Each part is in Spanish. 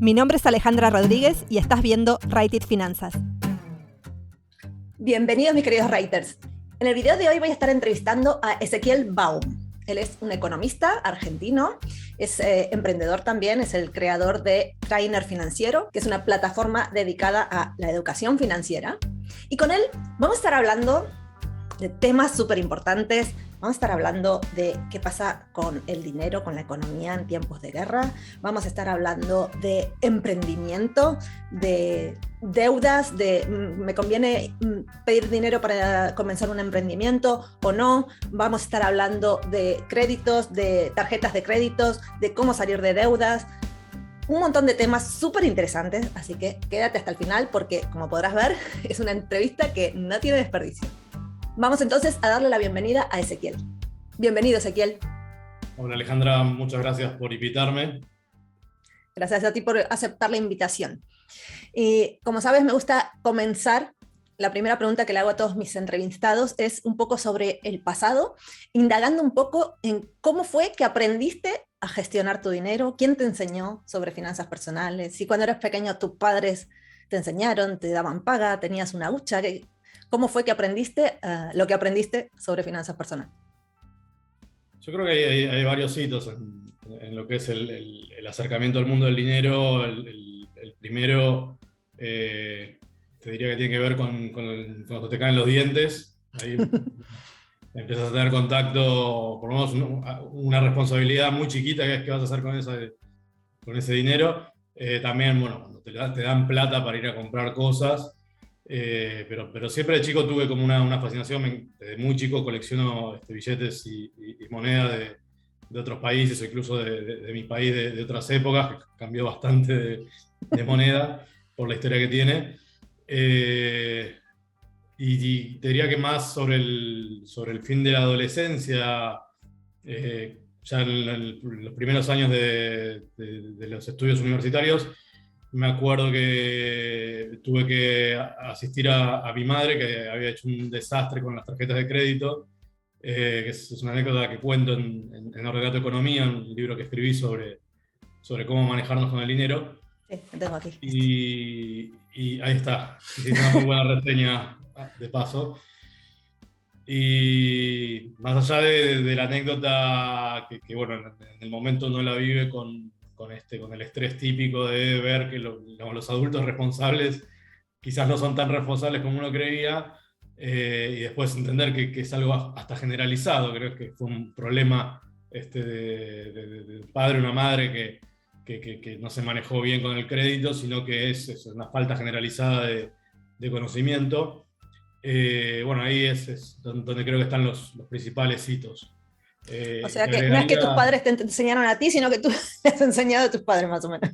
Mi nombre es Alejandra Rodríguez y estás viendo Write It Finanzas. Bienvenidos mis queridos writers. En el video de hoy voy a estar entrevistando a Ezequiel Baum. Él es un economista argentino, es emprendedor también, es el creador de Trainer Financiero, que es una plataforma dedicada a la educación financiera. Y con él vamos a estar hablando de temas súper importantes. Vamos a estar hablando de qué pasa con el dinero, con la economía en tiempos de guerra. Vamos a estar hablando de emprendimiento, de deudas, de me conviene pedir dinero para comenzar un emprendimiento o no. Vamos a estar hablando de créditos, de tarjetas de créditos, de cómo salir de deudas. Un montón de temas súper interesantes, así que quédate hasta el final porque, como podrás ver, es una entrevista que no tiene desperdicio. Vamos entonces a darle la bienvenida a Ezequiel. Bienvenido, Ezequiel. Hola, Alejandra, muchas gracias por invitarme. Gracias a ti por aceptar la invitación. Y como sabes, me gusta comenzar. La primera pregunta que le hago a todos mis entrevistados es un poco sobre el pasado, indagando un poco en cómo fue que aprendiste a gestionar tu dinero, quién te enseñó sobre finanzas personales, si cuando eras pequeño tus padres te enseñaron, te daban paga, tenías una hucha. ¿Cómo fue que aprendiste lo que aprendiste sobre finanzas personales? Yo creo que hay varios hitos en lo que es el acercamiento al mundo del dinero. El primero, te diría que tiene que ver con cuando te caen los dientes. Ahí empiezas a tener contacto, por lo menos una responsabilidad muy chiquita que es qué vas a hacer con ese dinero. También, bueno, cuando te dan plata para ir a comprar cosas. Pero siempre de chico tuve como una fascinación. Desde muy chico colecciono billetes y monedas de otros países, o incluso de mi país, de otras épocas, que cambió bastante de moneda por la historia que tiene. Y te diría que más sobre el fin de la adolescencia, ya en los primeros años de los estudios universitarios. Me acuerdo que tuve que asistir a mi madre, que había hecho un desastre con las tarjetas de crédito, que es una anécdota que cuento en el relato de economía, en un libro que escribí sobre cómo manejarnos con el dinero. Sí, lo tengo aquí. Y ahí está, hice una muy buena reseña de paso. Y más allá de la anécdota, que bueno, en el momento no la vive con el estrés típico de ver que los adultos responsables quizás no son tan responsables como uno creía, y después entender que es algo hasta generalizado. Creo que fue un problema de un padre o una madre que no se manejó bien con el crédito, sino que es una falta generalizada de conocimiento. Bueno, ahí es donde creo que están los principales hitos. O sea que no es que tus padres te enseñaron a ti, sino que tú le has enseñado a tus padres, más o menos.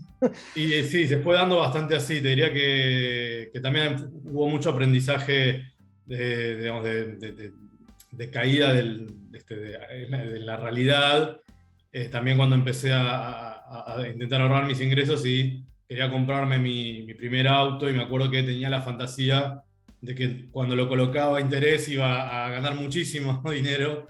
Y sí, se fue dando bastante así. Te diría que también hubo mucho aprendizaje de caída de la realidad. También cuando empecé a intentar ahorrar mis ingresos y quería comprarme mi primer auto, y me acuerdo que tenía la fantasía de que cuando lo colocaba a interés iba a ganar muchísimo dinero.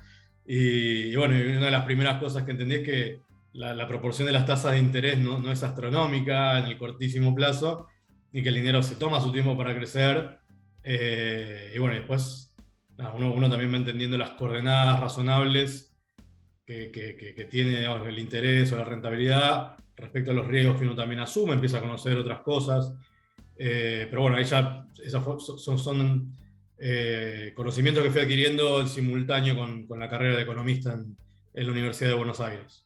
Y bueno, una de las primeras cosas que entendí es que la proporción de las tasas de interés no es astronómica en el cortísimo plazo, y que el dinero se toma su tiempo para crecer. Y bueno, después uno también va entendiendo las coordenadas razonables que tiene, digamos, el interés o la rentabilidad respecto a los riesgos que uno también asume, empieza a conocer otras cosas. Pero bueno, ahí ya son conocimientos que fui adquiriendo en simultáneo con la carrera de economista en la Universidad de Buenos Aires.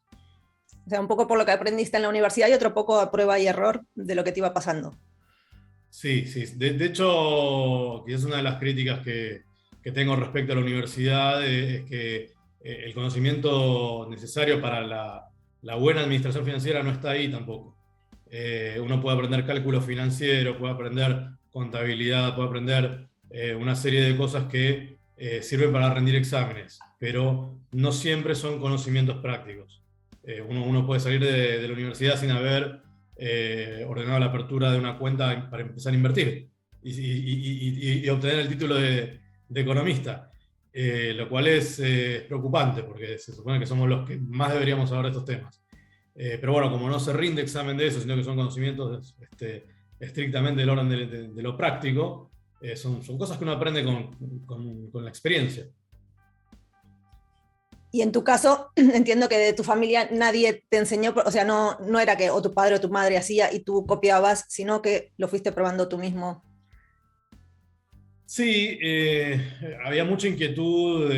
O sea, un poco por lo que aprendiste en la universidad y otro poco a prueba y error de lo que te iba pasando. Sí. De hecho, quizás una de las críticas que tengo respecto a la universidad es que el conocimiento necesario para la buena administración financiera no está ahí tampoco. Uno puede aprender cálculo financiero, puede aprender contabilidad, puede aprender una serie de cosas que sirven para rendir exámenes, pero no siempre son conocimientos prácticos. Uno puede salir de la universidad sin haber ordenado la apertura de una cuenta para empezar a invertir y obtener el título de economista, lo cual es preocupante, porque se supone que somos los que más deberíamos saber de estos temas. Pero bueno, como no se rinde examen de eso, sino que son conocimientos estrictamente del orden de lo práctico, son cosas que uno aprende con la experiencia. Y en tu caso, entiendo que de tu familia nadie te enseñó, o sea, no era que o tu padre o tu madre hacía y tú copiabas, sino que lo fuiste probando tú mismo. Sí, había mucha inquietud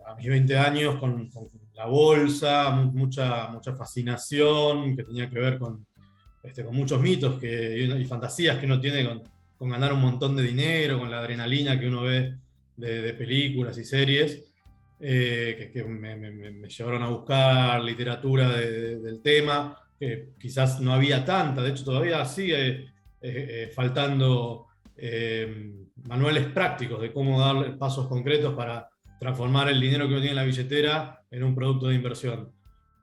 a mis 20 años con la bolsa, mucha fascinación que tenía que ver con muchos mitos y fantasías que uno tiene con ganar un montón de dinero, con la adrenalina que uno ve de películas y series. Que me llevaron a buscar literatura del tema, que quizás no había tanta, de hecho todavía sigue faltando manuales prácticos de cómo dar pasos concretos para transformar el dinero que uno tiene en la billetera en un producto de inversión.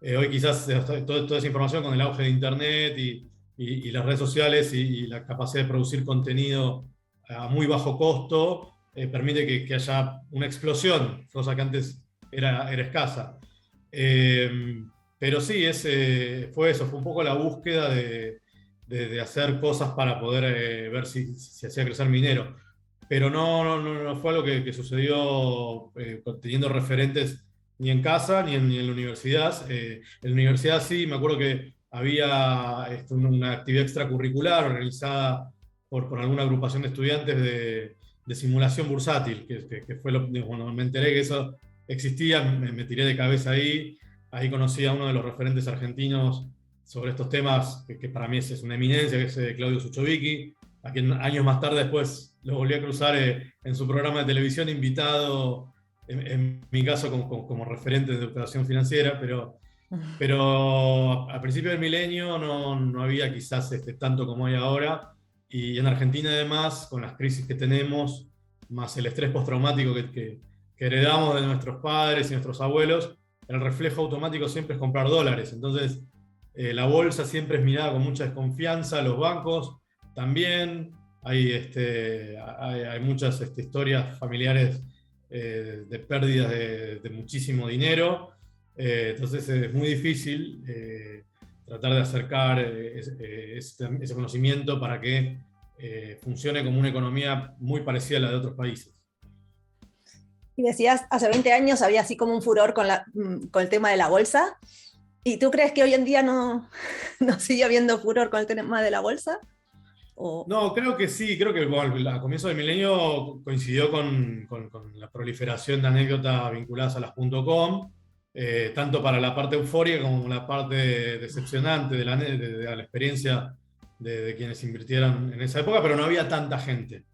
Hoy quizás toda esa información con el auge de Internet y las redes sociales y la capacidad de producir contenido a muy bajo costo, permite que haya una explosión, cosa que antes era escasa. Pero sí, fue eso, fue un poco la búsqueda de hacer cosas para poder ver si hacía crecer mi dinero. Pero no fue algo que sucedió teniendo referentes ni en casa ni en la universidad. En la universidad sí, me acuerdo que había una actividad extracurricular organizada por alguna agrupación de estudiantes de simulación bursátil, que fue cuando me enteré que eso existía, me tiré de cabeza ahí. Ahí conocí a uno de los referentes argentinos sobre estos temas, que para mí es una eminencia, que es Claudio Suchovicki, a quien años más tarde después lo volví a cruzar en su programa de televisión, invitado, en mi caso como referente de educación financiera, pero a principios del milenio no había quizás tanto como hay ahora. Y en Argentina, además, con las crisis que tenemos, más el estrés postraumático que heredamos de nuestros padres y nuestros abuelos, el reflejo automático siempre es comprar dólares. Entonces, la bolsa siempre es mirada con mucha desconfianza, los bancos también. Hay muchas historias familiares de pérdidas de muchísimo dinero. Entonces, es muy difícil tratar de acercar ese conocimiento para que funcione como una economía muy parecida a la de otros países. Y decías, hace 20 años había así como un furor con el tema de la bolsa. ¿Y tú crees que hoy en día no sigue habiendo furor con el tema de la bolsa? ¿O? No, creo que sí, creo que a comienzos del milenio coincidió con la proliferación de anécdotas vinculadas a las .com, tanto para la parte eufórica como la parte decepcionante de la experiencia de quienes invirtieron en esa época, pero no había tanta gente.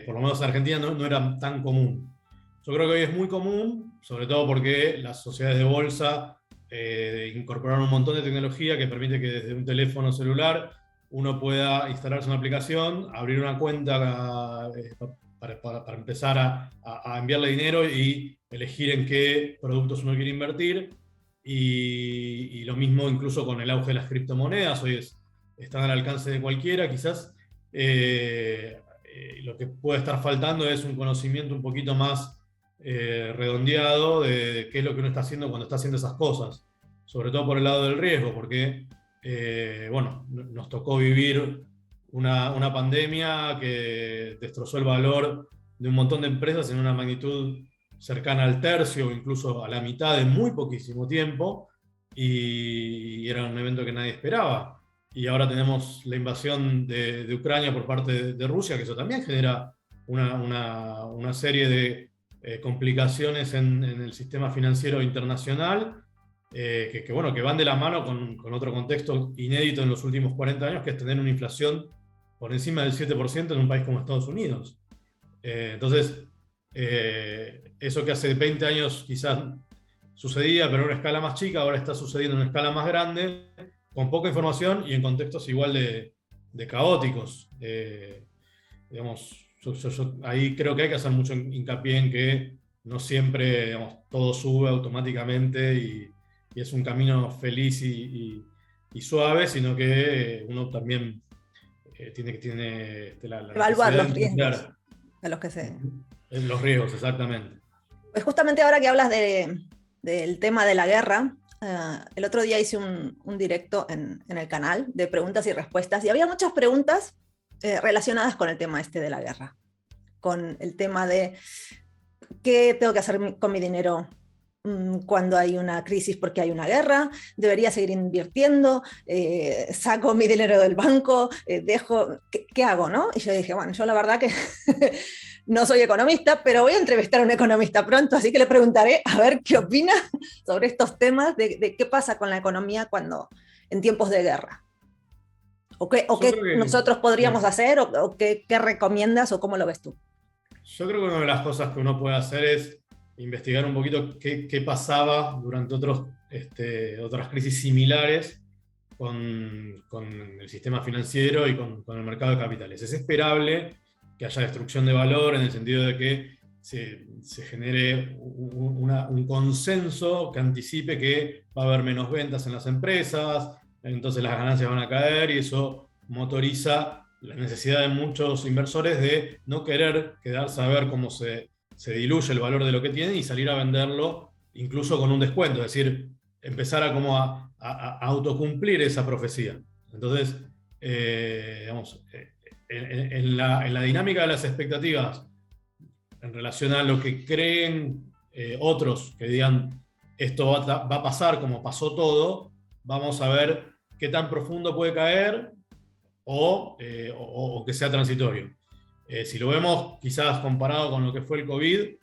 Por lo menos en Argentina no era tan común. Yo creo que hoy es muy común, sobre todo porque las sociedades de bolsa incorporaron un montón de tecnología que permite que desde un teléfono celular uno pueda instalarse una aplicación, abrir una cuenta para empezar a enviarle dinero y elegir en qué productos uno quiere invertir. Y lo mismo incluso con el auge de las criptomonedas, hoy están al alcance de cualquiera. Quizás lo que puede estar faltando es un conocimiento un poquito más redondeado de qué es lo que uno está haciendo cuando está haciendo esas cosas, sobre todo por el lado del riesgo, porque nos tocó vivir una pandemia que destrozó el valor de un montón de empresas en una magnitud cercana al tercio o incluso a la mitad en muy poquísimo tiempo, y era un evento que nadie esperaba. Y ahora tenemos la invasión de Ucrania por parte de Rusia, que eso también genera una serie de complicaciones en el sistema financiero internacional, que van de la mano con otro contexto inédito en los últimos 40 años, que es tener una inflación por encima del 7% en un país como Estados Unidos. Entonces, eso que hace 20 años quizás sucedía, pero en una escala más chica, ahora está sucediendo en una escala más grande, con poca información y en contextos igual de caóticos. Ahí creo que hay que hacer mucho hincapié en que no siempre todo sube automáticamente y es un camino feliz y suave, sino que uno también tiene la evaluar los riesgos de los que se... Los riesgos, exactamente. Pues justamente ahora que hablas del tema de la guerra, El otro día hice un directo en el canal de preguntas y respuestas y había muchas preguntas relacionadas con el tema este de la guerra, con el tema de qué tengo que hacer con mi dinero cuando hay una crisis porque hay una guerra, debería seguir invirtiendo, saco mi dinero del banco, dejo, ¿qué hago, no? Y yo dije, bueno, yo la verdad que no soy economista, pero voy a entrevistar a un economista pronto, así que le preguntaré a ver qué opina sobre estos temas de qué pasa con la economía en tiempos de guerra. ¿O qué nosotros podríamos hacer? ¿O qué recomiendas? ¿O cómo lo ves tú? Yo creo que una de las cosas que uno puede hacer es investigar un poquito qué pasaba durante otras crisis similares con el sistema financiero y con el mercado de capitales. Es esperable que haya destrucción de valor en el sentido de que se genere un consenso que anticipe que va a haber menos ventas en las empresas, entonces las ganancias van a caer y eso motoriza la necesidad de muchos inversores de no querer quedarse a ver cómo se diluye el valor de lo que tienen y salir a venderlo incluso con un descuento, es decir, empezar a autocumplir esa profecía. Entonces, en la dinámica de las expectativas en relación a lo que creen otros que digan esto va a pasar como pasó todo, vamos a ver qué tan profundo puede caer o que sea transitorio. Si lo vemos quizás comparado con lo que fue el COVID,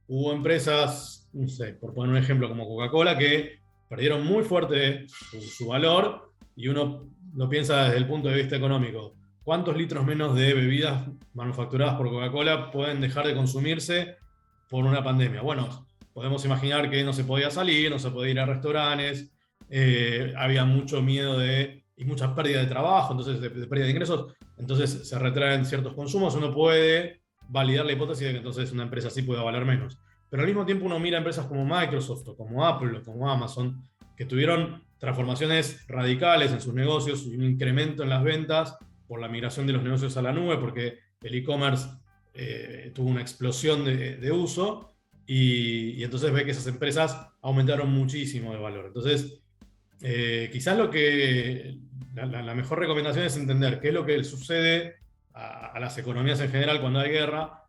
hubo empresas, no sé, por poner un ejemplo como Coca-Cola, que perdieron muy fuerte su valor y uno lo piensa desde el punto de vista económico. ¿Cuántos litros menos de bebidas manufacturadas por Coca-Cola pueden dejar de consumirse por una pandemia? Bueno, podemos imaginar que no se podía salir, no se podía ir a restaurantes, había mucho miedo y mucha pérdida de trabajo, entonces de pérdida de ingresos, entonces se retraen ciertos consumos, uno puede validar la hipótesis de que entonces una empresa así pueda valer menos. Pero al mismo tiempo uno mira empresas como Microsoft, o como Apple, o como Amazon, que tuvieron transformaciones radicales en sus negocios y un incremento en las ventas por la migración de los negocios a la nube, porque el e-commerce tuvo una explosión de uso y entonces ve que esas empresas aumentaron muchísimo de valor. Entonces, quizás la mejor recomendación es entender qué es lo que sucede a las economías en general cuando hay guerra,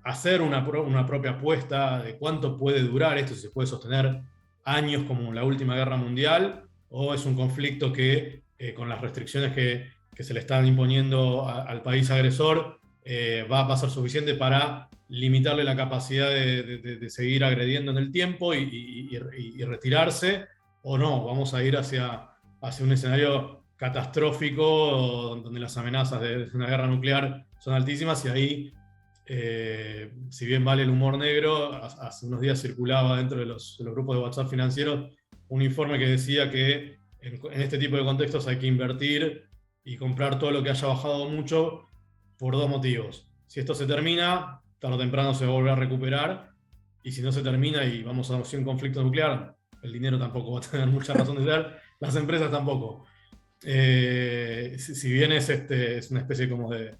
hacer una propia apuesta de cuánto puede durar esto, si se puede sostener años como la última guerra mundial, o es un conflicto que con las restricciones que se le están imponiendo al país agresor va a pasar suficiente para limitarle la capacidad de seguir agrediendo en el tiempo y retirarse, o no, vamos a ir hacia un escenario catastrófico donde las amenazas de una guerra nuclear son altísimas y ahí, si bien vale el humor negro, hace unos días circulaba dentro de los grupos de WhatsApp financieros un informe que decía que en este tipo de contextos hay que invertir y comprar todo lo que haya bajado mucho por dos motivos. Si esto se termina, tarde o temprano se va a volver a recuperar, y si no se termina y vamos a un conflicto nuclear, el dinero tampoco va a tener mucha razón de ser, las empresas tampoco. Si bien es una especie como de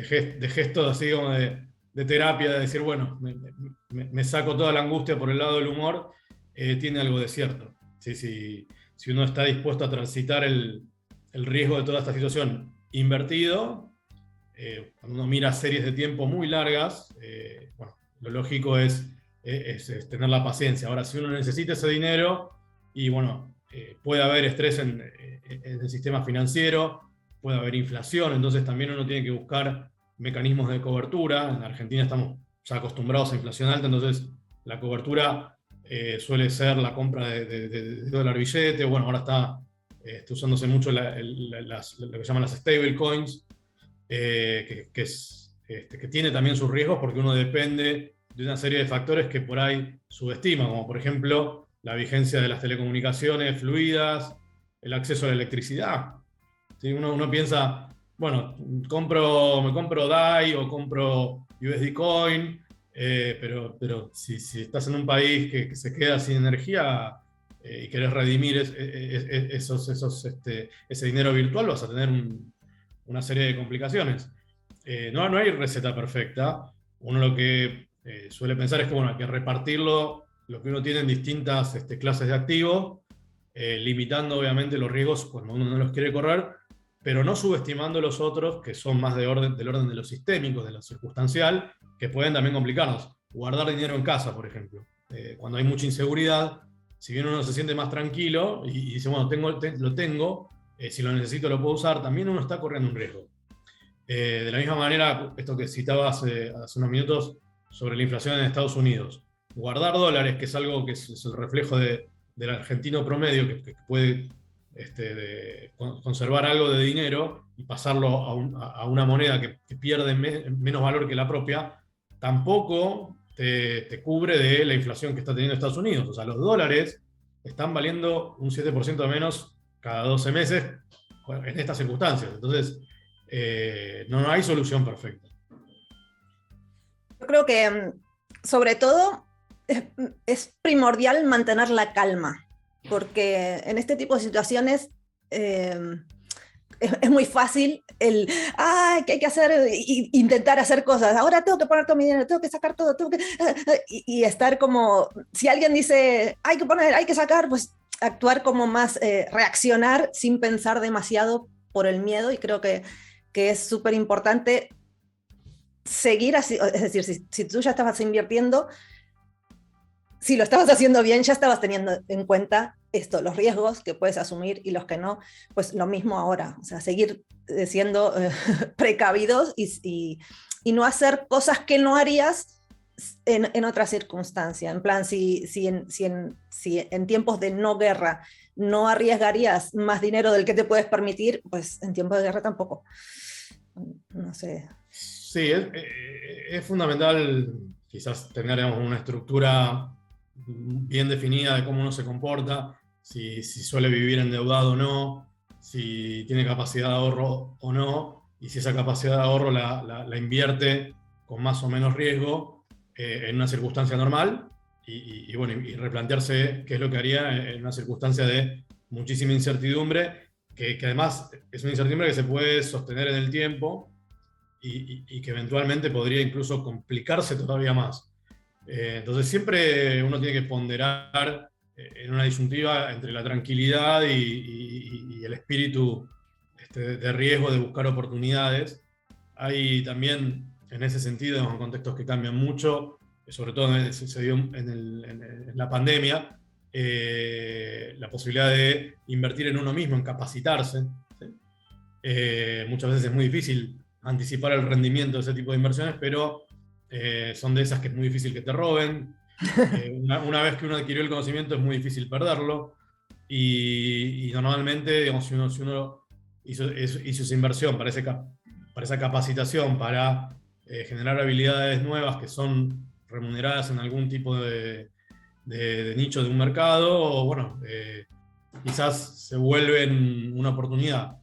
gesto así como de terapia, de decir, bueno, me saco toda la angustia por el lado del humor, tiene algo de cierto. ¿Sí? Si uno está dispuesto a transitar el riesgo de toda esta situación invertido, cuando uno mira series de tiempo muy largas, bueno, lo lógico es tener la paciencia. Ahora, si uno necesita ese dinero y bueno, puede haber estrés en el sistema financiero, puede haber inflación, entonces también uno tiene que buscar mecanismos de cobertura. En Argentina estamos ya acostumbrados a inflación alta, entonces la cobertura suele ser la compra de dólar billete. Bueno, ahora está usándose mucho lo que llaman las stable coins, que tiene también sus riesgos porque uno depende de una serie de factores que por ahí subestima, como por ejemplo la vigencia de las telecomunicaciones fluidas, el acceso a la electricidad. ¿Sí? Uno piensa, bueno, me compro DAI o compro USD Coin, pero si estás en un país que se queda sin energía y querés redimir ese dinero virtual, vas a tener una serie de complicaciones. No hay receta perfecta. Uno lo que suele pensar es que bueno, hay que repartirlo lo que uno tiene en distintas clases de activos, limitando obviamente los riesgos cuando uno no los quiere correr, pero no subestimando los otros, que son más del orden de lo sistémico, de lo circunstancial, que pueden también complicarnos. Guardar dinero en casa, por ejemplo. Cuando hay mucha inseguridad, si bien uno se siente más tranquilo y dice, bueno, lo tengo, si lo necesito lo puedo usar, también uno está corriendo un riesgo. De la misma manera, esto que citabas hace unos minutos sobre la inflación en Estados Unidos. Guardar dólares, que es algo que es el reflejo del argentino promedio, que puede conservar algo de dinero y pasarlo a una moneda que pierde menos valor que la propia, tampoco te cubre de la inflación que está teniendo Estados Unidos. O sea, los dólares están valiendo un 7% menos cada 12 meses en estas circunstancias. Entonces, no hay solución perfecta. Yo creo que, sobre todo, es primordial mantener la calma, porque en este tipo de situaciones es muy fácil que hay que hacer, intentar hacer cosas. Ahora tengo que poner todo mi dinero, tengo que sacar todo, y estar como, si alguien dice, hay que poner, hay que sacar, pues actuar como más, reaccionar sin pensar demasiado por el miedo, y creo que es súper importante seguir así. Es decir, si tú ya estabas invirtiendo, si lo estabas haciendo bien, ya estabas teniendo en cuenta los riesgos que puedes asumir y los que no, pues lo mismo ahora. O sea, seguir siendo precavidos y no hacer cosas que no harías en otra circunstancia. En plan, si en tiempos de no guerra no arriesgarías más dinero del que te puedes permitir, pues en tiempos de guerra tampoco. No sé. Sí, es fundamental quizás tener, digamos, una estructura bien definida de cómo uno se comporta, si suele vivir endeudado o no, si tiene capacidad de ahorro o no, y si esa capacidad de ahorro la invierte con más o menos riesgo en una circunstancia normal, y replantearse qué es lo que haría en una circunstancia de muchísima incertidumbre, que además es una incertidumbre que se puede sostener en el tiempo y que eventualmente podría incluso complicarse todavía más. Entonces siempre uno tiene que ponderar en una disyuntiva entre la tranquilidad y el espíritu de riesgo, de buscar oportunidades. Hay también, en ese sentido, en contextos que cambian mucho, sobre todo se dio en la pandemia, la posibilidad de invertir en uno mismo, en capacitarse. ¿Sí? Muchas veces es muy difícil anticipar el rendimiento de ese tipo de inversiones, pero son de esas que es muy difícil que te roben. Una vez que uno adquirió el conocimiento es muy difícil perderlo, y normalmente, digamos, si uno hizo esa inversión para esa capacitación, para generar habilidades nuevas que son remuneradas en algún tipo de nicho de un mercado, o bueno, quizás se vuelven una oportunidad.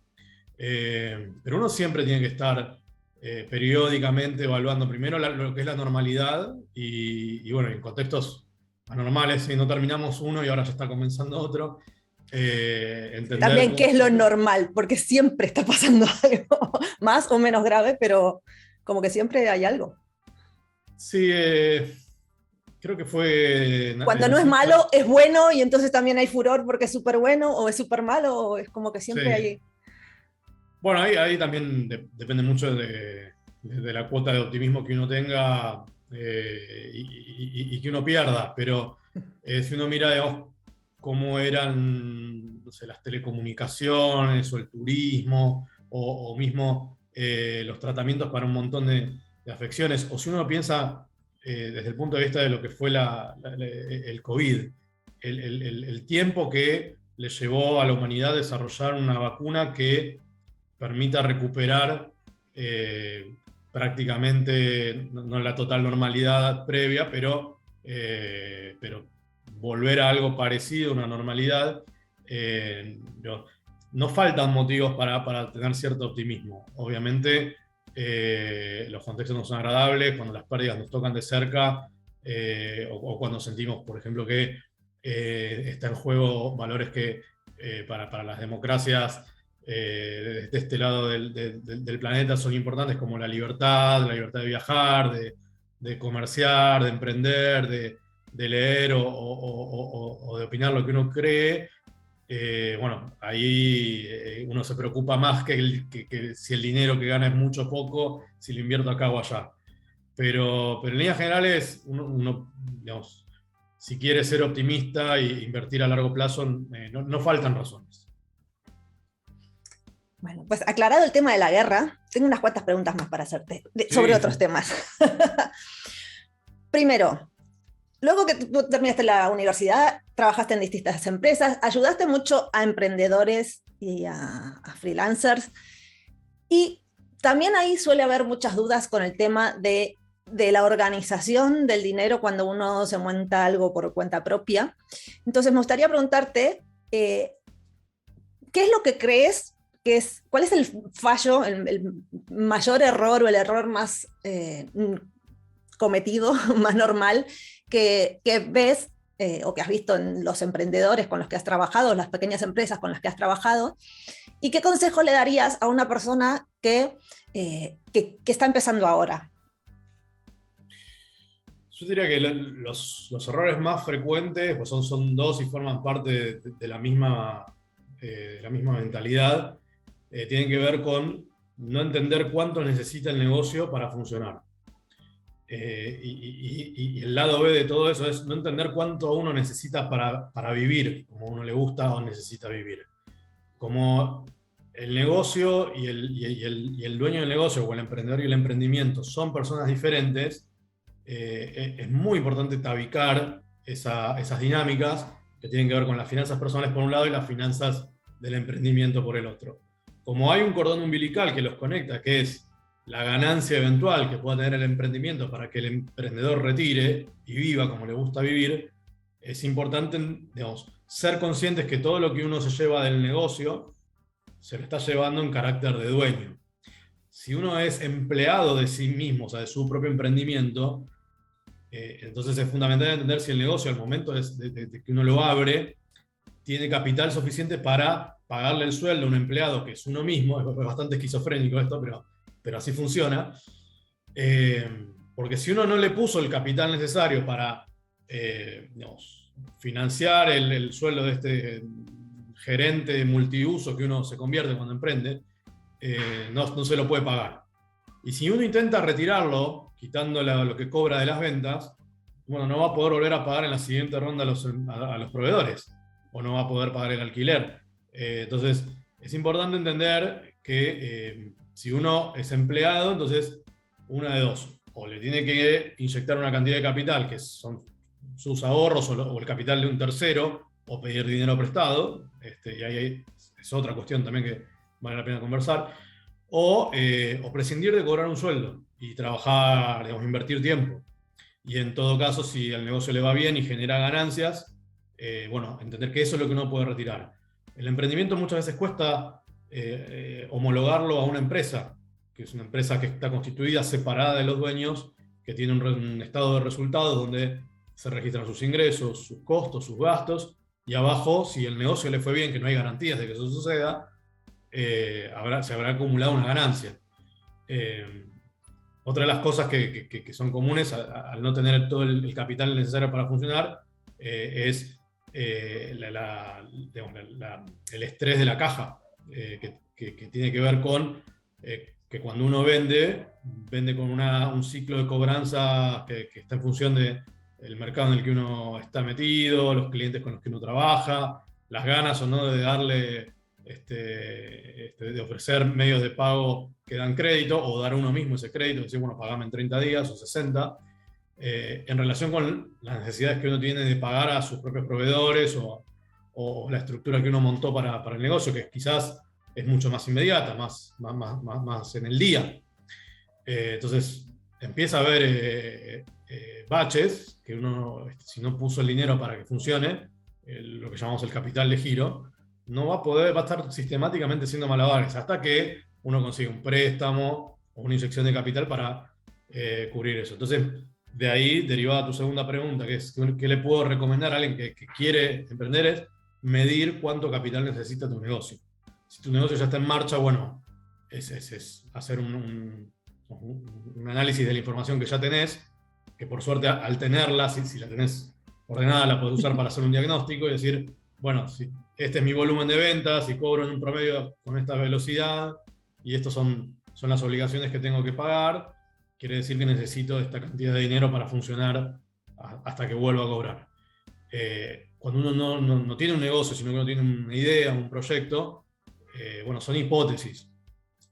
Pero uno siempre tiene que estar periódicamente evaluando primero lo que es la normalidad, y bueno, en contextos anormales, si no terminamos uno y ahora ya está comenzando otro, entender también qué es lo normal, porque siempre está pasando algo más o menos grave, pero como que siempre hay algo. Sí, creo que fue... Cuando no es malo, es bueno, y entonces también hay furor porque es súper bueno, o es súper malo, o es como que siempre sí. hay... Bueno, ahí también depende mucho de la cuota de optimismo que uno tenga y que uno pierda, pero si uno mira, digamos, cómo eran, no sé, las telecomunicaciones o el turismo o mismo los tratamientos para un montón de afecciones, o si uno piensa desde el punto de vista de lo que fue el COVID, el tiempo que le llevó a la humanidad desarrollar una vacuna que permita recuperar prácticamente, no la total normalidad previa, pero volver a algo parecido a una normalidad. No faltan motivos para tener cierto optimismo. Obviamente los contextos no son agradables, cuando las pérdidas nos tocan de cerca, o cuando sentimos, por ejemplo, que está en juego valores que para las democracias de este lado del planeta son importantes, como la libertad de viajar, de comerciar, de emprender, de leer o de opinar lo que uno cree, bueno, ahí uno se preocupa más que si el dinero que gana es mucho o poco, si lo invierto acá o allá. Pero en líneas generales, uno, digamos, si quiere ser optimista e invertir a largo plazo, no faltan razones. Bueno, pues aclarado el tema de la guerra, tengo unas cuantas preguntas más para hacerte sobre otros temas. Primero, luego que tú terminaste la universidad, trabajaste en distintas empresas, ayudaste mucho a emprendedores y a freelancers, y también ahí suele haber muchas dudas con el tema de la organización del dinero cuando uno se monta algo por cuenta propia. Entonces me gustaría preguntarte, ¿qué es lo que crees que es, cuál es el fallo, el mayor error o el error más cometido, más normal, que ves o que has visto en los emprendedores con los que has trabajado, las pequeñas empresas con las que has trabajado? ¿Y qué consejo le darías a una persona que está empezando ahora? Yo diría que los errores más frecuentes pues son dos y forman parte de la misma mentalidad. Tienen que ver con no entender cuánto necesita el negocio para funcionar. Y el lado B de todo eso es no entender cuánto uno necesita para vivir, como uno le gusta o necesita vivir. Como el negocio y el dueño del negocio, o el emprendedor y el emprendimiento, son personas diferentes. Es muy importante tabicar esas dinámicas que tienen que ver con las finanzas personales por un lado y las finanzas del emprendimiento por el otro. Como hay un cordón umbilical que los conecta, que es la ganancia eventual que pueda tener el emprendimiento para que el emprendedor retire y viva como le gusta vivir, es importante, digamos, ser conscientes que todo lo que uno se lleva del negocio se lo está llevando en carácter de dueño. Si uno es empleado de sí mismo, o sea, de su propio emprendimiento, entonces es fundamental entender si el negocio al momento de que uno lo abre tiene capital suficiente para pagarle el sueldo a un empleado que es uno mismo. Es bastante esquizofrénico esto, pero así funciona. Porque si uno no le puso el capital necesario para digamos, financiar el sueldo de este gerente multiuso que uno se convierte cuando emprende, no se lo puede pagar. Y si uno intenta retirarlo, quitando lo que cobra de las ventas, bueno, no va a poder volver a pagar en la siguiente ronda a los proveedores, o no va a poder pagar el alquiler. Entonces, es importante entender que si uno es empleado, entonces una de dos: o le tiene que inyectar una cantidad de capital, que son sus ahorros o el capital de un tercero, o pedir dinero prestado, y ahí es otra cuestión también que vale la pena conversar, o prescindir de cobrar un sueldo y trabajar, digamos, invertir tiempo. Y en todo caso, si el negocio le va bien y genera ganancias, bueno, entender que eso es lo que uno puede retirar. El emprendimiento muchas veces cuesta homologarlo a una empresa, que es una empresa que está constituida separada de los dueños, que tiene un estado de resultados donde se registran sus ingresos, sus costos, sus gastos, y abajo, si el negocio le fue bien, que no hay garantías de que eso suceda, se habrá acumulado una ganancia. Otra de las cosas que son comunes al no tener todo el capital necesario para funcionar es el estrés de la caja, que tiene que ver con que cuando uno vende con un ciclo de cobranza que está en función del mercado en el que uno está metido, los clientes con los que uno trabaja, las ganas o no de darle, de ofrecer medios de pago que dan crédito, o dar uno mismo ese crédito, decir, bueno, pagame en 30 días o 60, en relación con las necesidades que uno tiene de pagar a sus propios proveedores o la estructura que uno montó para el negocio, que quizás es mucho más inmediata, más en el día. Entonces empieza a haber baches que uno, si no puso el dinero para que funcione, lo que llamamos el capital de giro, va a estar sistemáticamente haciendo malabares hasta que uno consigue un préstamo o una inyección de capital para cubrir eso. Entonces, de ahí derivada tu segunda pregunta, que es ¿qué le puedo recomendar a alguien que quiere emprender? Es medir cuánto capital necesita tu negocio. Si tu negocio ya está en marcha, bueno, es hacer un análisis de la información que ya tenés, que por suerte al tenerla, si la tenés ordenada la podés usar para hacer un diagnóstico y decir, bueno, si este es mi volumen de ventas y cobro en un promedio con esta velocidad y estas son las obligaciones que tengo que pagar, quiere decir que necesito esta cantidad de dinero para funcionar hasta que vuelva a cobrar. Cuando uno no tiene un negocio, sino que uno tiene una idea, un proyecto, bueno, son hipótesis,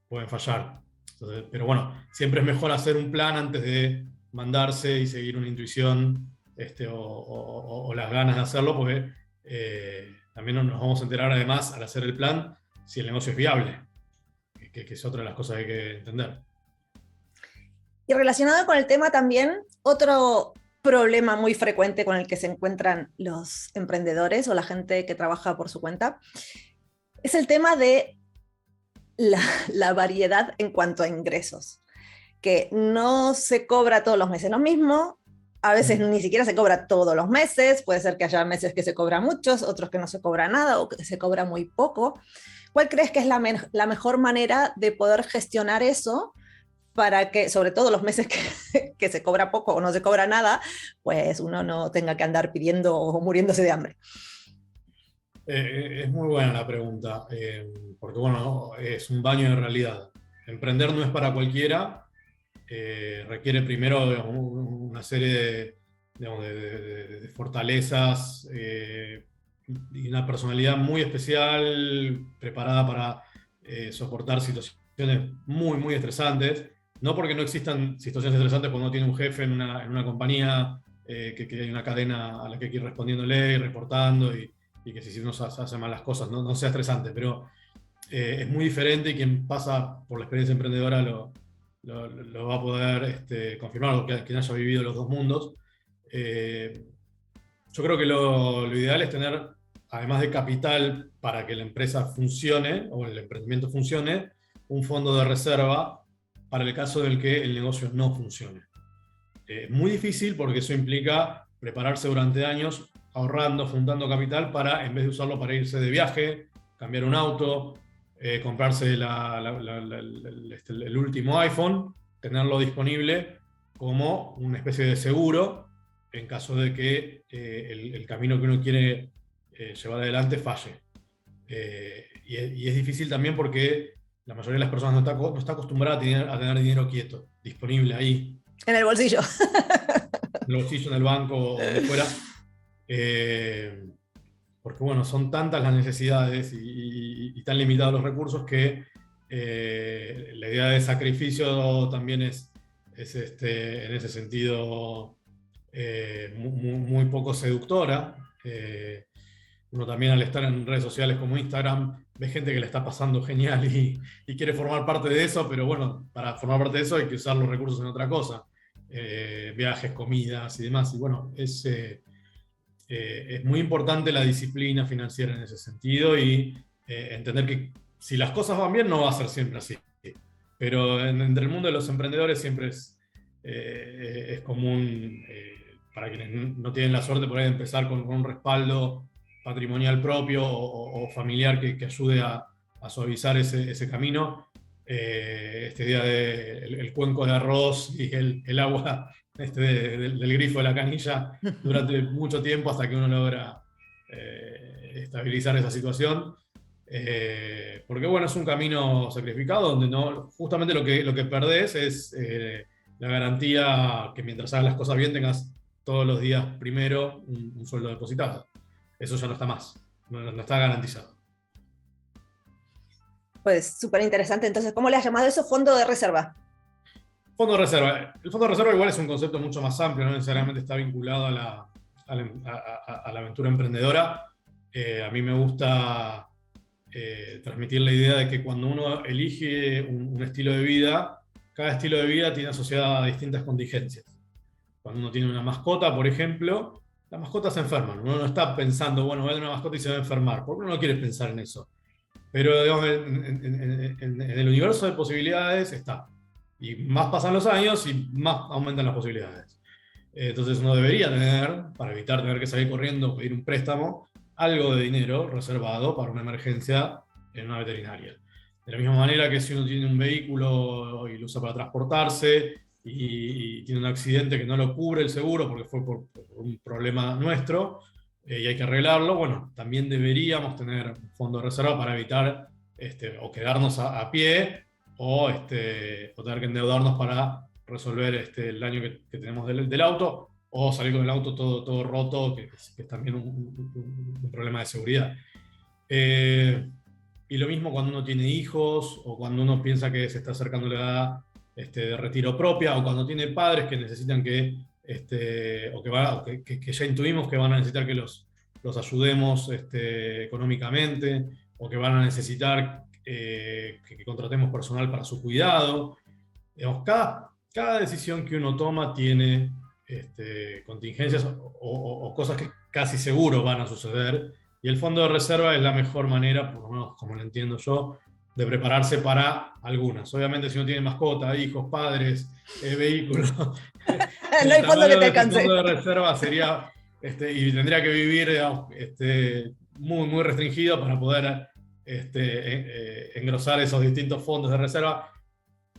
pueden fallar. Entonces, pero bueno, siempre es mejor hacer un plan antes de mandarse y seguir una intuición o las ganas de hacerlo, porque también nos vamos a enterar además al hacer el plan si el negocio es viable, que es otra de las cosas que hay que entender. Y relacionado con el tema también, otro problema muy frecuente con el que se encuentran los emprendedores o la gente que trabaja por su cuenta es el tema de la variedad en cuanto a ingresos, que no se cobra todos los meses lo mismo, a veces ni siquiera se cobra todos los meses, puede ser que haya meses que se cobra muchos, otros que no se cobra nada o que se cobra muy poco. ¿Cuál crees que es la mejor manera de poder gestionar eso para que, sobre todo los meses que se cobra poco o no se cobra nada, pues uno no tenga que andar pidiendo o muriéndose de hambre? Es muy buena la pregunta, porque bueno, es un baño de realidad. Emprender no es para cualquiera, requiere primero, digamos, una serie de fortalezas y una personalidad muy especial, preparada para soportar situaciones muy, muy estresantes. No porque no existan situaciones estresantes cuando uno tiene un jefe en una compañía, que hay una cadena a la que hay que ir respondiéndole y reportando, y que si uno hace mal las cosas no sea estresante, pero es muy diferente, y quien pasa por la experiencia emprendedora lo va a poder confirmar, quien haya vivido los dos mundos. Yo creo que lo ideal es tener, además de capital para que la empresa funcione o el emprendimiento funcione, un fondo de reserva para el caso del que el negocio no funcione. Es muy difícil porque eso implica prepararse durante años ahorrando, juntando capital para, en vez de usarlo para irse de viaje, cambiar un auto, comprarse el último iPhone, tenerlo disponible como una especie de seguro en caso de que el camino que uno quiere llevar adelante falle. Y es difícil también porque la mayoría de las personas no está acostumbrada a tener dinero quieto, disponible ahí. En el bolsillo. En el bolsillo, en el banco o donde fuera. Porque bueno, son tantas las necesidades y tan limitados los recursos que la idea de sacrificio también es en ese sentido muy poco seductora. Uno también, al estar en redes sociales como Instagram, ve gente que le está pasando genial y quiere formar parte de eso, pero bueno, para formar parte de eso hay que usar los recursos en otra cosa. Viajes, comidas y demás. Y bueno, es muy importante la disciplina financiera en ese sentido, y entender que si las cosas van bien no va a ser siempre así. Pero entre el mundo de los emprendedores siempre es común, para quienes no tienen la suerte por ahí de empezar con un respaldo patrimonial propio o familiar que ayude a suavizar ese camino. Este día el cuenco de arroz y el agua del grifo de la canilla durante mucho tiempo hasta que uno logra estabilizar esa situación. Porque bueno, es un camino sacrificado donde justamente lo que perdés es la garantía que mientras hagas las cosas bien tengas todos los días primero un sueldo depositado. Eso ya no está más, no está garantizado. Pues súper interesante. Entonces, ¿cómo le has llamado eso? Fondo de reserva. Fondo de reserva. El fondo de reserva igual es un concepto mucho más amplio, no necesariamente está vinculado a la aventura emprendedora. A mí me gusta transmitir la idea de que cuando uno elige un estilo de vida, cada estilo de vida tiene asociada a distintas contingencias. Cuando uno tiene una mascota, por ejemplo, las mascotas se enferman. Uno no está pensando, bueno, voy a tener una mascota y se va a enfermar, porque uno no quiere pensar en eso. Pero digamos, en el universo de posibilidades está. Y más pasan los años y más aumentan las posibilidades. Entonces uno debería tener, para evitar tener que salir corriendo o pedir un préstamo, algo de dinero reservado para una emergencia en una veterinaria. De la misma manera que si uno tiene un vehículo y lo usa para transportarse y tiene un accidente que no lo cubre el seguro porque fue por un problema nuestro, y hay que arreglarlo, bueno, también deberíamos tener un fondo de reserva para evitar o quedarnos a pie o tener que endeudarnos para resolver el daño que tenemos del auto, o salir con el auto todo roto, que es también un problema de seguridad. Y lo mismo cuando uno tiene hijos, o cuando uno piensa que se está acercando la edad de retiro propia, o cuando tiene padres que necesitan que ya intuimos que van a necesitar que los ayudemos económicamente, o que van a necesitar que contratemos personal para su cuidado. Digamos, cada decisión que uno toma tiene contingencias o cosas que casi seguro van a suceder, y el fondo de reserva es la mejor manera, por lo menos como lo entiendo yo, de prepararse para algunas. Obviamente, si uno tiene mascota, hijos, padres, vehículos, no hay fondo que te alcance. El fondo de reserva sería, y tendría que vivir, digamos, muy, muy restringido para poder engrosar esos distintos fondos de reserva.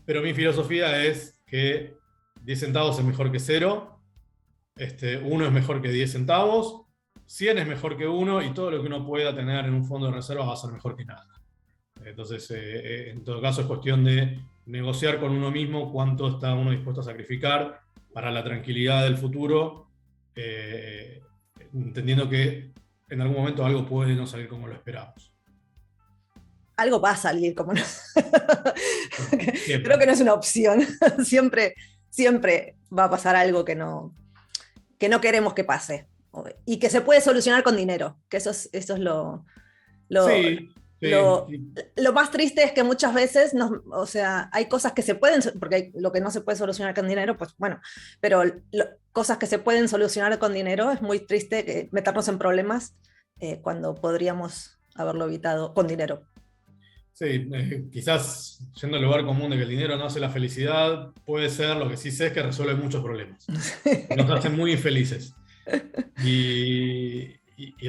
Pero mi filosofía es que 10 centavos es mejor que 0, 1 es mejor que 10 centavos, 100 es mejor que 1, y todo lo que uno pueda tener en un fondo de reserva va a ser mejor que nada. Entonces, en todo caso, es cuestión de negociar con uno mismo cuánto está uno dispuesto a sacrificar para la tranquilidad del futuro, entendiendo que en algún momento algo puede no salir como lo esperamos. Algo va a salir como no. Creo que no es una opción. Siempre va a pasar algo que no queremos que pase. Y que se puede solucionar con dinero, que eso es lo más triste, es que muchas veces hay cosas que se pueden, porque lo que no se puede solucionar con dinero, pues bueno, pero cosas que se pueden solucionar con dinero, es muy triste meternos en problemas cuando podríamos haberlo evitado con dinero. Sí, quizás yendo al lugar común de que el dinero no hace la felicidad, puede ser. Lo que sí sé es que resuelve muchos problemas. Nos hacen muy infelices. Y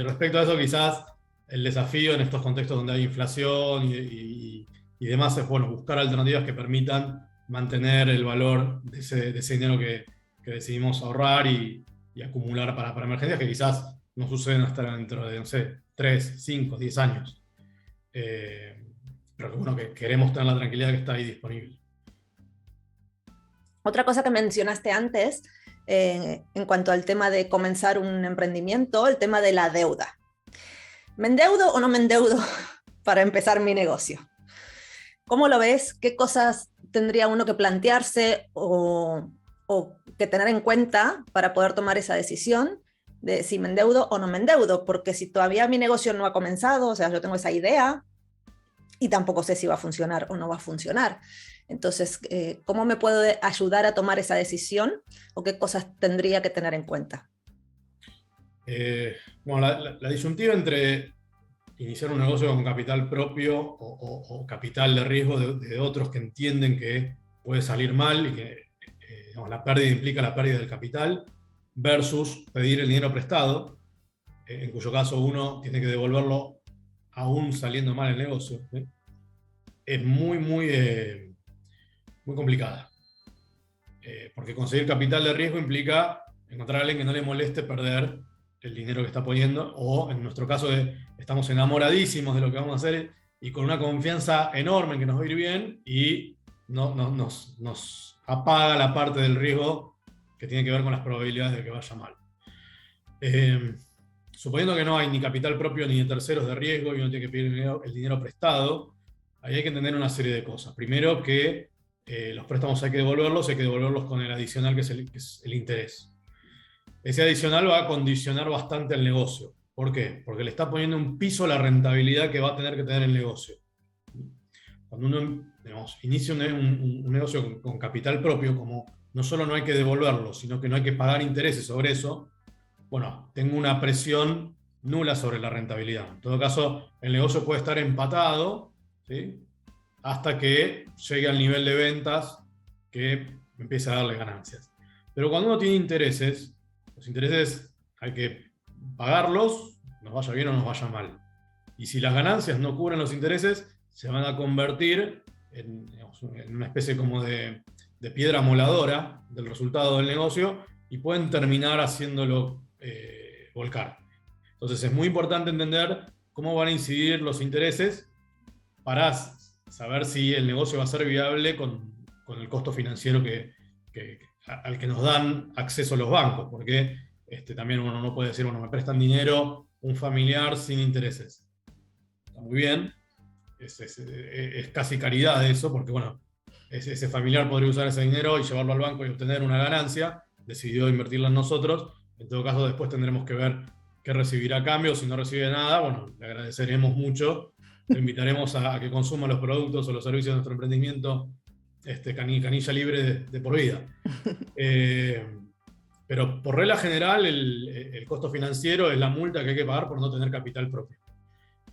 respecto a eso, quizás el desafío en estos contextos donde hay inflación y demás es, bueno, buscar alternativas que permitan mantener el valor de ese dinero que decidimos ahorrar y acumular para emergencias que quizás no suceden hasta dentro de, no sé, 3, 5, 10 años. Pero que, bueno, que queremos tener la tranquilidad que está ahí disponible. Otra cosa que mencionaste antes, en cuanto al tema de comenzar un emprendimiento, el tema de la deuda. ¿Me endeudo o no me endeudo para empezar mi negocio? ¿Cómo lo ves? ¿Qué cosas tendría uno que plantearse o que tener en cuenta para poder tomar esa decisión de si me endeudo o no me endeudo? Porque si todavía mi negocio no ha comenzado, o sea, yo tengo esa idea y tampoco sé si va a funcionar o no va a funcionar. Entonces, ¿cómo me puede ayudar a tomar esa decisión o qué cosas tendría que tener en cuenta? Bueno, la disyuntiva entre iniciar un negocio con capital propio o capital de riesgo de otros que entienden que puede salir mal y que digamos, la pérdida implica la pérdida del capital, versus pedir el dinero prestado, en cuyo caso uno tiene que devolverlo aún saliendo mal el negocio, es muy, muy complicada. Porque conseguir capital de riesgo implica encontrar a alguien que no le moleste perder el dinero que está poniendo, o en nuestro caso estamos enamoradísimos de lo que vamos a hacer y con una confianza enorme en que nos va a ir bien, y nos apaga la parte del riesgo que tiene que ver con las probabilidades de que vaya mal. Suponiendo que no hay ni capital propio ni de terceros de riesgo y uno tiene que pedir el dinero prestado, ahí hay que entender una serie de cosas. Primero, que los préstamos hay que devolverlos con el adicional que es el interés. Ese adicional va a condicionar bastante el negocio. ¿Por qué? Porque le está poniendo un piso a la rentabilidad que va a tener que tener el negocio. Cuando uno, digamos, inicia un negocio con capital propio, como no solo no hay que devolverlo, sino que no hay que pagar intereses sobre eso, bueno, tengo una presión nula sobre la rentabilidad. En todo caso, el negocio puede estar empatado, ¿sí?, hasta que llegue al nivel de ventas que empiece a darle ganancias. Pero cuando uno tiene intereses, los intereses hay que pagarlos, nos vaya bien o nos vaya mal. Y si las ganancias no cubren los intereses, se van a convertir en una especie como de de piedra moladora del resultado del negocio y pueden terminar haciéndolo volcar. Entonces es muy importante entender cómo van a incidir los intereses para saber si el negocio va a ser viable con el costo financiero al que nos dan acceso los bancos, porque también uno no puede decir, bueno, me prestan dinero un familiar sin intereses. Está muy bien, es casi caridad eso, porque bueno, ese familiar podría usar ese dinero y llevarlo al banco y obtener una ganancia, decidió invertirla en nosotros, en todo caso después tendremos que ver qué recibirá a cambio. Si no recibe nada, bueno, le agradeceremos mucho, le invitaremos a que consuma los productos o los servicios de nuestro emprendimiento, canilla libre de por vida. Pero por regla general el costo financiero es la multa que hay que pagar por no tener capital propio.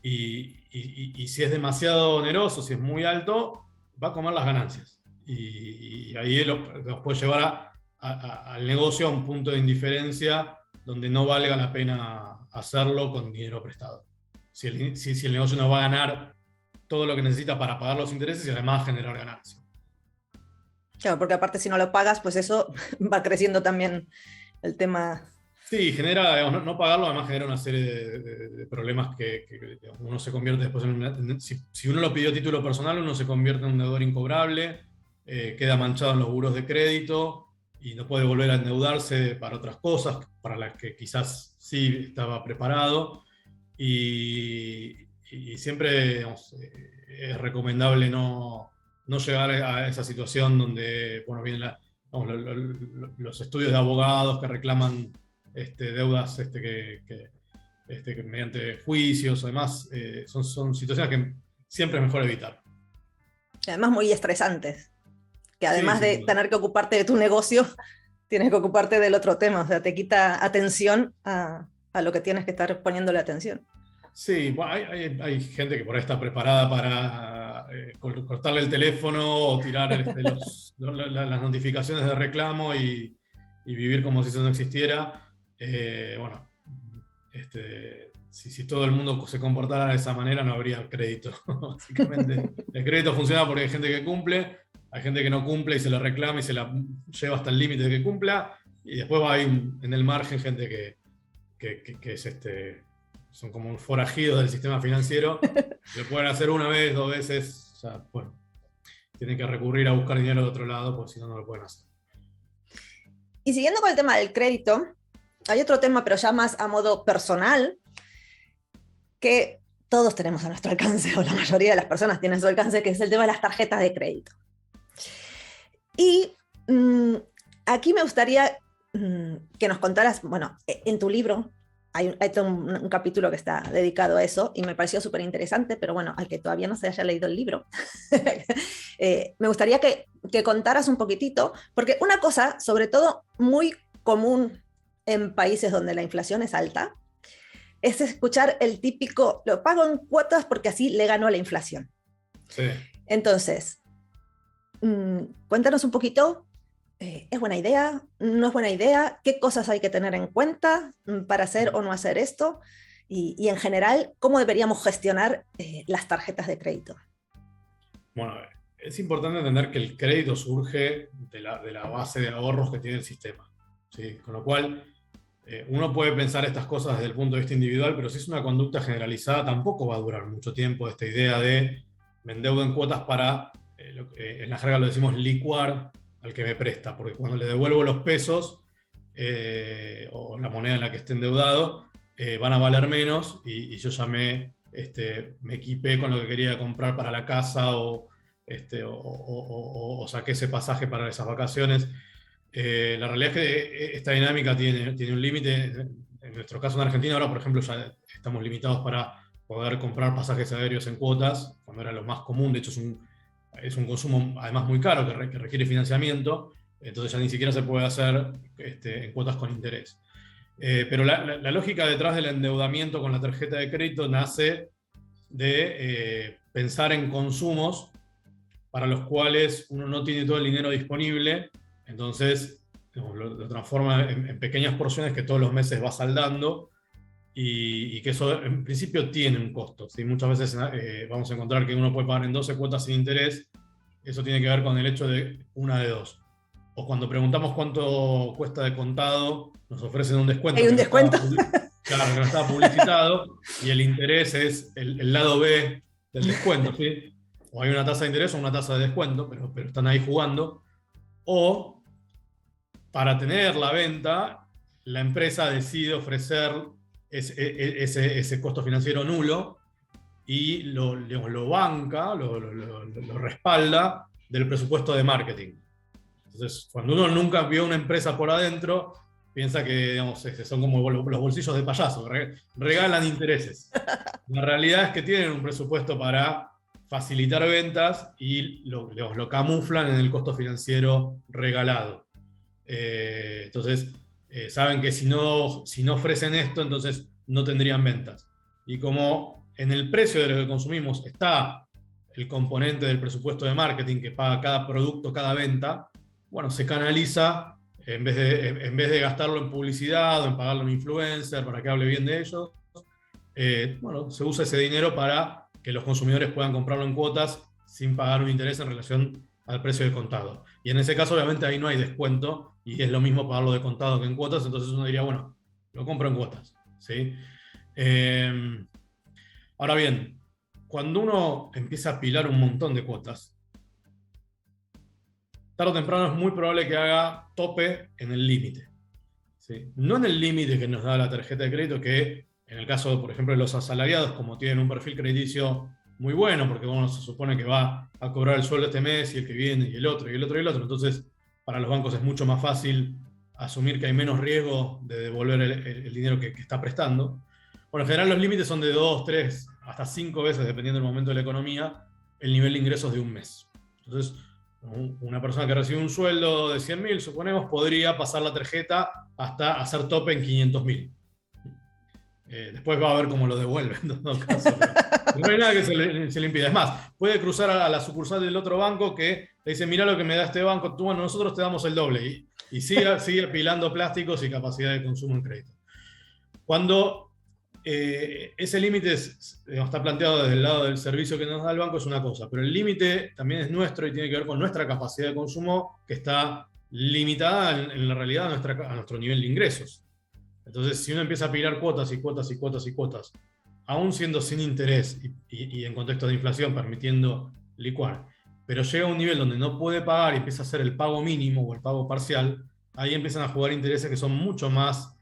Y si es demasiado oneroso, si es muy alto, va a comer las ganancias. Y ahí nos puede llevar al negocio a un punto de indiferencia donde no valga la pena hacerlo con dinero prestado. Si el negocio no va a ganar todo lo que necesita para pagar los intereses y además generar ganancias. Claro, porque aparte si no lo pagas, pues eso va creciendo también el tema. Sí, genera, digamos, no pagarlo además genera una serie de problemas que digamos, uno se convierte después si uno lo pidió a título personal, uno se convierte en un deudor incobrable, queda manchado en los buros de crédito y no puede volver a endeudarse para otras cosas para las que quizás sí estaba preparado. Y siempre, digamos, es recomendable no llegar a esa situación donde, bueno, vienen los estudios de abogados que reclaman deudas que mediante juicios o demás, son situaciones que siempre es mejor evitar. Y además muy estresantes, que además Sí, de tener que ocuparte de tu negocio, tienes que ocuparte del otro tema, o sea, te quita atención a lo que tienes que estar poniéndole atención. Sí, bueno, hay gente que por ahí está preparada para cortarle el teléfono o tirar las notificaciones de reclamo y vivir como si eso no existiera. Bueno, si todo el mundo se comportara de esa manera no habría crédito. Básicamente, el crédito funciona porque hay gente que cumple, hay gente que no cumple y se lo reclama y se la lleva hasta el límite de que cumpla, y después va ahí en el margen gente que es son como un forajido del sistema financiero. Lo pueden hacer una vez, 2 veces, o sea, bueno, tienen que recurrir a buscar dinero de otro lado, porque si no, no lo pueden hacer. Y siguiendo con el tema del crédito, hay otro tema, pero ya más a modo personal, que todos tenemos a nuestro alcance, o la mayoría de las personas tienen a su alcance, que es el tema de las tarjetas de crédito. Y aquí me gustaría que nos contaras, bueno, en tu libro hay todo un capítulo que está dedicado a eso y me pareció súper interesante, pero bueno, al que todavía no se haya leído el libro, me gustaría que contaras un poquitito, porque una cosa, sobre todo muy común en países donde la inflación es alta, es escuchar el típico, lo pago en cuotas porque así le gano a la inflación. Sí. Entonces, cuéntanos un poquito. ¿Es buena idea? ¿No es buena idea? ¿Qué cosas hay que tener en cuenta para hacer o no hacer esto? Y en general, ¿cómo deberíamos gestionar las tarjetas de crédito? Bueno, es importante entender que el crédito surge de la base de ahorros que tiene el sistema, ¿sí? Con lo cual, uno puede pensar estas cosas desde el punto de vista individual, pero si es una conducta generalizada, tampoco va a durar mucho tiempo esta idea de me endeudo en cuotas para, en la jerga lo decimos, licuar al que me presta, porque cuando le devuelvo los pesos o la moneda en la que esté endeudado, van a valer menos y yo ya me equipé con lo que quería comprar para la casa o saqué ese pasaje para esas vacaciones. La realidad es que esta dinámica tiene un límite. En nuestro caso en Argentina ahora, por ejemplo, ya estamos limitados para poder comprar pasajes aéreos en cuotas, cuando era lo más común. De hecho, es un consumo además muy caro que requiere financiamiento, entonces ya ni siquiera se puede hacer en cuotas con interés. Pero la lógica detrás del endeudamiento con la tarjeta de crédito nace de pensar en consumos para los cuales uno no tiene todo el dinero disponible, entonces lo transforma en pequeñas porciones que todos los meses va saldando y que eso en principio tiene un costo, ¿sí? Muchas veces vamos a encontrar que uno puede pagar en 12 cuotas sin interés eso tiene que ver con el hecho de una de dos. O cuando preguntamos cuánto cuesta de contado, nos ofrecen un descuento. ¿Hay un descuento? Claro, que no estaba publicitado, y el interés es el lado B del descuento, ¿sí? O hay una tasa de interés o una tasa de descuento, pero están ahí jugando. O, para tener la venta, la empresa decide ofrecer ese costo financiero nulo y lo banca, lo respalda del presupuesto de marketing. Entonces, cuando uno nunca vio una empresa por adentro, piensa que, digamos, son como los bolsillos de payaso, regalan intereses. La realidad es que tienen un presupuesto para facilitar ventas y lo camuflan en el costo financiero regalado. Entonces, saben que si no ofrecen esto, entonces no tendrían ventas. Y como en el precio de lo que consumimos está el componente del presupuesto de marketing que paga cada producto, cada venta, bueno, se canaliza, en vez de gastarlo en publicidad o en pagarle a un influencer para que hable bien de ellos, bueno, se usa ese dinero para que los consumidores puedan comprarlo en cuotas sin pagar un interés en relación al precio de contado. Y en ese caso, obviamente, ahí no hay descuento y es lo mismo pagarlo de contado que en cuotas, entonces uno diría, bueno, lo compro en cuotas, ¿sí? Ahora bien, cuando uno empieza a apilar un montón de cuotas, tarde o temprano es muy probable que haga tope en el límite, ¿sí? No en el límite que nos da la tarjeta de crédito, que en el caso, por ejemplo, de los asalariados, como tienen un perfil crediticio muy bueno, porque uno se supone que va a cobrar el sueldo este mes y el que viene y el otro y el otro y el otro, entonces para los bancos es mucho más fácil asumir que hay menos riesgo de devolver el dinero que está prestando. Bueno, en general los límites son de 2, 3, hasta 5 veces, dependiendo del momento de la economía, el nivel de ingresos de un mes. Entonces, una persona que recibe un sueldo de 100.000, suponemos, podría pasar la tarjeta hasta hacer tope en 500.000. Después va a ver cómo lo devuelven, en todo caso. No hay nada que se le impida. Es más, puede cruzar a la sucursal del otro banco que le dice, mirá lo que me da este banco, bueno, nosotros te damos el doble. Y sigue apilando plásticos y capacidad de consumo en crédito. Cuando ese límite está planteado desde el lado del servicio que nos da el banco, es una cosa, pero el límite también es nuestro y tiene que ver con nuestra capacidad de consumo, que está limitada en la realidad a nuestro nivel de ingresos. Entonces, si uno empieza a apilar cuotas y cuotas y cuotas y cuotas, aún siendo sin interés y en contexto de inflación permitiendo licuar, pero llega a un nivel donde no puede pagar y empieza a hacer el pago mínimo o el pago parcial, ahí empiezan a jugar intereses que son mucho más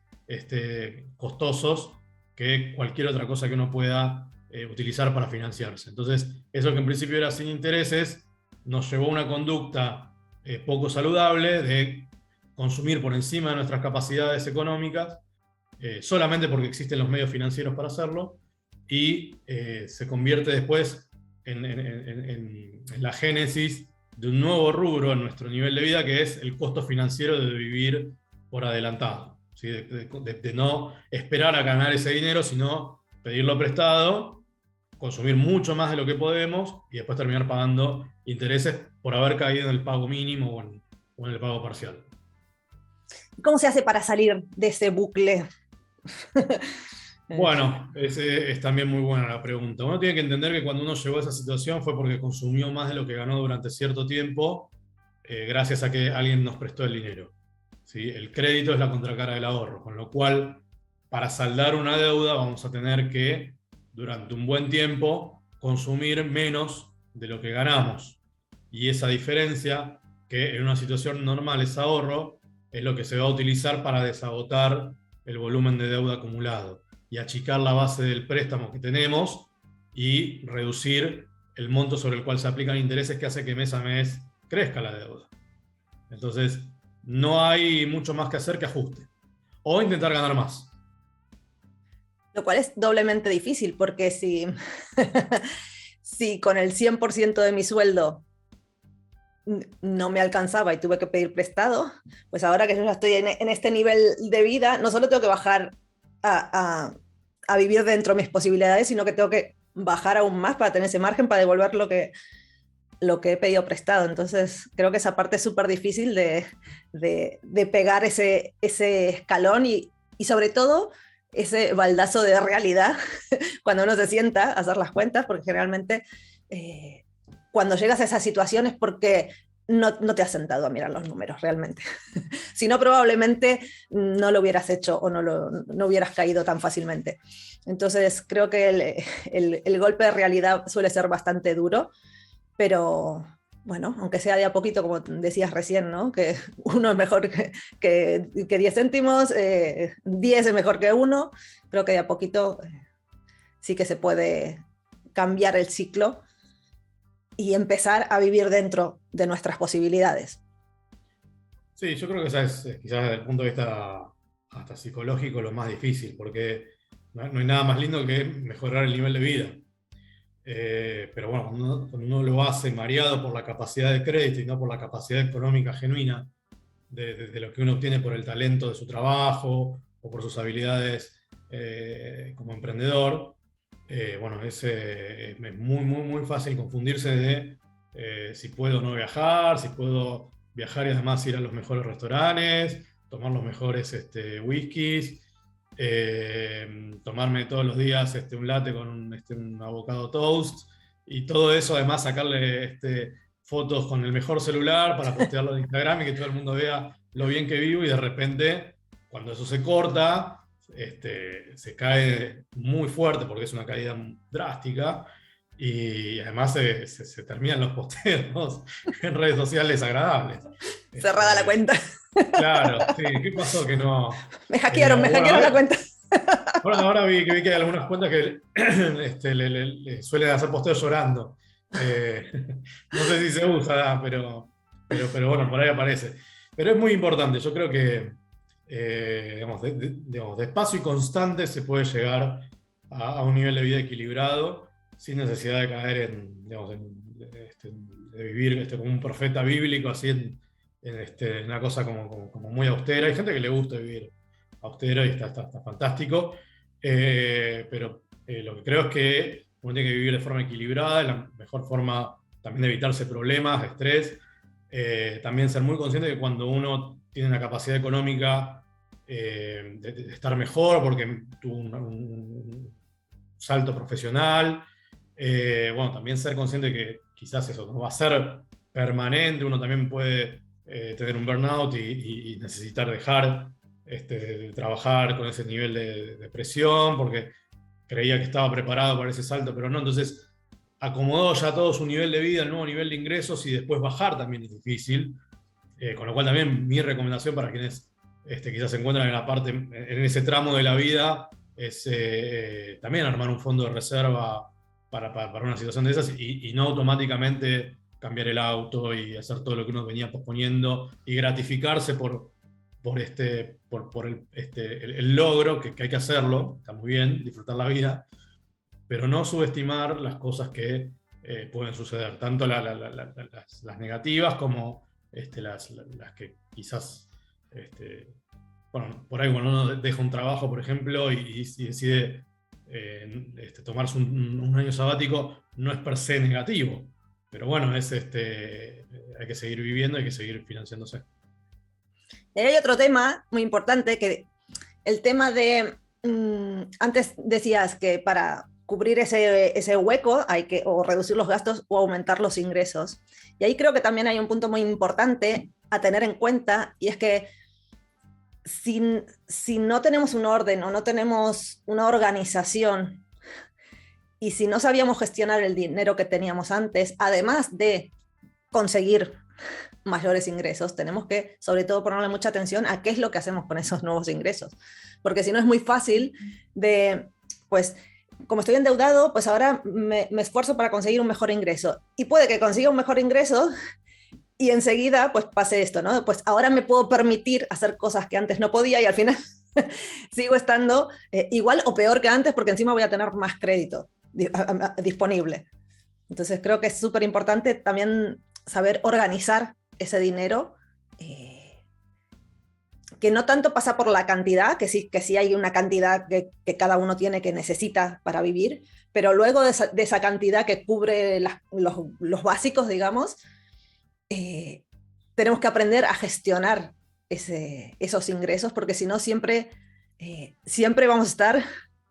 costosos que cualquier otra cosa que uno pueda utilizar para financiarse. Entonces, eso que en principio era sin intereses, nos llevó a una conducta poco saludable de consumir por encima de nuestras capacidades económicas, solamente porque existen los medios financieros para hacerlo, y se convierte después en la génesis de un nuevo rubro en nuestro nivel de vida, que es el costo financiero de vivir por adelantado, ¿sí? De no esperar a ganar ese dinero, sino pedirlo prestado, consumir mucho más de lo que podemos y después terminar pagando intereses por haber caído en el pago mínimo o en el pago parcial. ¿Cómo se hace para salir de ese bucle? Bueno, es también muy buena la pregunta. Uno tiene que entender que cuando uno llegó a esa situación fue porque consumió más de lo que ganó durante cierto tiempo, gracias a que alguien nos prestó el dinero, ¿sí? El crédito es la contracara del ahorro, con lo cual, para saldar una deuda vamos a tener que, durante un buen tiempo, consumir menos de lo que ganamos. Y esa diferencia, que en una situación normal es ahorro, es lo que se va a utilizar para desagotar el volumen de deuda acumulado y achicar la base del préstamo que tenemos y reducir el monto sobre el cual se aplican intereses, que hace que mes a mes crezca la deuda. Entonces, no hay mucho más que hacer que ajuste o intentar ganar más. Lo cual es doblemente difícil, porque si con el 100% de mi sueldo no me alcanzaba y tuve que pedir prestado, pues ahora que yo ya estoy en este nivel de vida, no solo tengo que bajar a vivir dentro de mis posibilidades, sino que tengo que bajar aún más para tener ese margen para devolver lo que he pedido prestado. Entonces creo que esa parte es súper difícil de pegar ese escalón y sobre todo ese baldazo de realidad cuando uno se sienta a hacer las cuentas, porque generalmente cuando llegas a esa situación es porque no te has sentado a mirar los números realmente. Si no, probablemente no lo hubieras hecho o no hubieras caído tan fácilmente. Entonces, creo que el golpe de realidad suele ser bastante duro, pero bueno, aunque sea de a poquito, como decías recién, ¿no? Que uno es mejor que 10 céntimos, 10 es mejor que uno. Creo que de a poquito sí que se puede cambiar el ciclo y empezar a vivir dentro de nuestras posibilidades. Sí, yo creo que esa es quizás desde el punto de vista hasta psicológico lo más difícil, porque no hay nada más lindo que mejorar el nivel de vida. Pero bueno, cuando uno lo hace mareado por la capacidad de crédito y no por la capacidad económica genuina de lo que uno obtiene por el talento de su trabajo o por sus habilidades como emprendedor, bueno, es muy fácil confundirse de si puedo o no viajar, si puedo viajar y además ir a los mejores restaurantes, tomar los mejores whiskies, tomarme todos los días un latte con un avocado toast y todo eso, además sacarle fotos con el mejor celular para postearlo en Instagram y que todo el mundo vea lo bien que vivo, y de repente, cuando eso se corta, se cae muy fuerte porque es una caída drástica, y además se terminan los posteos en redes sociales agradables. Cerrada la cuenta. Claro, sí. ¿Qué pasó? Que no. Me hackearon la cuenta. Ahora vi que hay algunas cuentas que le suelen hacer posteos llorando. No sé si se usa, pero bueno, por ahí aparece. Pero es muy importante. Yo creo que digamos, despacio y constante se puede llegar a un nivel de vida equilibrado sin necesidad de caer de vivir como un profeta bíblico, así en una cosa como muy austera. Hay gente que le gusta vivir austero y está fantástico, pero lo que creo es que uno tiene que vivir de forma equilibrada, es la mejor forma también de evitarse problemas, de estrés, también ser muy consciente de que cuando uno tiene una capacidad económica de estar mejor porque tuvo un salto profesional, bueno, también ser consciente de que quizás eso no va a ser permanente, uno también puede tener un burnout y necesitar dejar de trabajar con ese nivel de presión porque creía que estaba preparado para ese salto, pero no. Entonces acomodó ya todo su nivel de vida, el nuevo nivel de ingresos, y después bajar también es difícil, con lo cual también mi recomendación para quienes quizás se encuentran en ese tramo de la vida es también armar un fondo de reserva para una situación de esas y no automáticamente cambiar el auto y hacer todo lo que uno venía posponiendo y gratificarse por el logro, que hay que hacerlo, está muy bien, disfrutar la vida, pero no subestimar las cosas que pueden suceder, tanto las negativas como las que quizás, bueno, por ahí cuando uno deja un trabajo, por ejemplo, y decide tomarse un año sabático, no es per se negativo, pero bueno, hay que seguir viviendo, hay que seguir financiándose. Y hay otro tema muy importante, que el tema de, antes decías que para cubrir ese hueco hay que o reducir los gastos o aumentar los ingresos. Y ahí creo que también hay un punto muy importante a tener en cuenta, y es que si no tenemos un orden o no tenemos una organización, y si no sabíamos gestionar el dinero que teníamos antes, además de conseguir mayores ingresos, tenemos que sobre todo ponerle mucha atención a qué es lo que hacemos con esos nuevos ingresos, porque si no es muy fácil de, pues, como estoy endeudado, pues ahora me esfuerzo para conseguir un mejor ingreso, y puede que consiga un mejor ingreso y enseguida pues pase esto, ¿no? Pues ahora me puedo permitir hacer cosas que antes no podía, y al final sigo estando igual o peor que antes, porque encima voy a tener más crédito disponible. Entonces creo que es súper importante también saber organizar ese dinero, que no tanto pasa por la cantidad, que sí hay una cantidad que cada uno tiene, que necesita para vivir, pero luego de esa cantidad que cubre los básicos, digamos, tenemos que aprender a gestionar, esos ingresos, porque si no siempre vamos a estar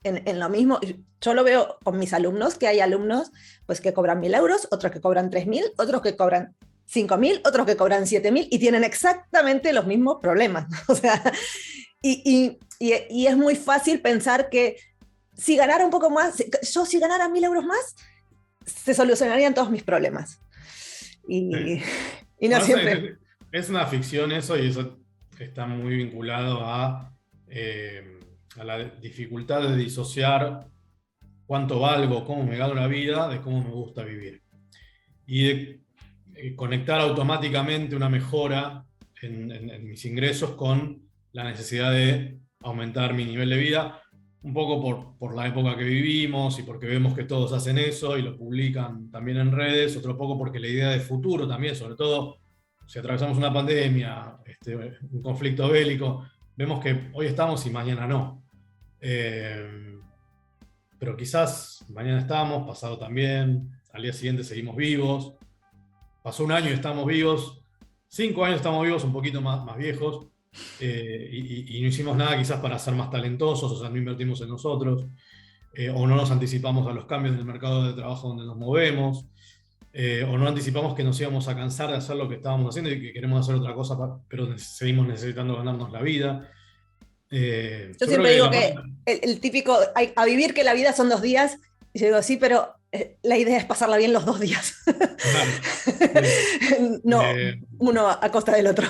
en lo mismo. Yo lo veo con mis alumnos, que hay alumnos pues, que cobran 1.000 euros, otros que cobran 3.000, otros que cobran 5.000, otros que cobran 7.000 y tienen exactamente los mismos problemas. O sea, y es muy fácil pensar que si ganara un poco más, si ganara 1.000 euros más, se solucionarían todos mis problemas. Y no siempre. Es una ficción eso, y eso está muy vinculado a la dificultad de disociar cuánto valgo, cómo me gano la vida, de cómo me gusta vivir. Y de conectar automáticamente una mejora en mis ingresos con la necesidad de aumentar mi nivel de vida, un poco por la época que vivimos y porque vemos que todos hacen eso y lo publican también en redes, otro poco porque la idea de futuro también, sobre todo si atravesamos una pandemia, un conflicto bélico, vemos que hoy estamos y mañana no. Pero quizás mañana estamos, pasado también, al día siguiente seguimos vivos, pasó un año y estamos vivos, 5 años estamos vivos, un poquito más viejos, y no hicimos nada quizás para ser más talentosos, o sea, no invertimos en nosotros, o no nos anticipamos a los cambios del mercado de trabajo donde nos movemos, o no anticipamos que nos íbamos a cansar de hacer lo que estábamos haciendo y que queremos hacer otra cosa, pero seguimos necesitando ganarnos la vida. Yo siempre digo que el típico, a vivir que la vida son 2 días, y yo digo, sí, pero la idea es pasarla bien los 2 días. Claro. No, uno a costa del otro.